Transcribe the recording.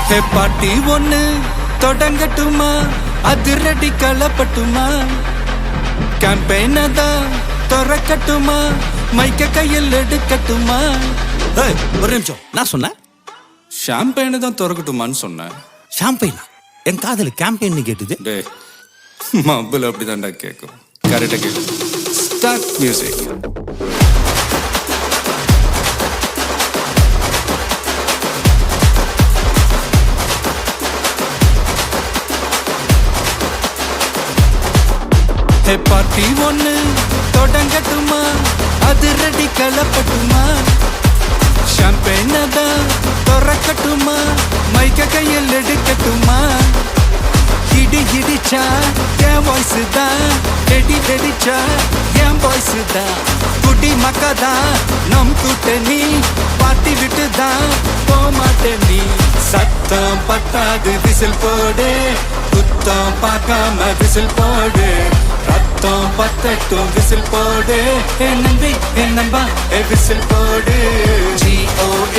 ஹே பாட்டி ஒண்ணு தொடங்கட்டுமா, அதிரடி களப்பட்டுமா, கேம்பெயின தான் திறக்கட்டுமா, மைக்க கையில் எடுக்கட்டுமா. ஒரு நிமிஷம், நான் சொன்னேன் ஷாம்பெயினை தான் திறக்கட்டுமான்னு சொன்னேன். ஷாம்பெயினா? என் காதல் கேம்பெயின் கேட்டுது. டே மப்பிள் அப்படிதான்டா கேட்கும். கரெக்டா கேட்கும். Start music. ஹே பார்ட்டி ஒண்ணு தொடங்கட்டுமா, அதிரடி களப்பட்டுமா, ஷாம்பெயினை தான் திறக்கட்டுமா, மைக்க கையில் எடுக்கட்டுமா. இடி இடிச்சா என் வாய்ஸ் தான், வெடி வெடிச்சா என் வாய்ஸ் தான். குடி மக்கதான் நம் கூட்டணி, பாட்டி விட்டு தான் போமாட்டேன் நீ. சத்தம் பத்தாது விசில் போடு, குத்தம் பார்க்காம விசில் போடு. ரத்தம் பத்தட்டும் விசில் போடு, என் நம்பி என் நம்பா விசில் போடு. GOAT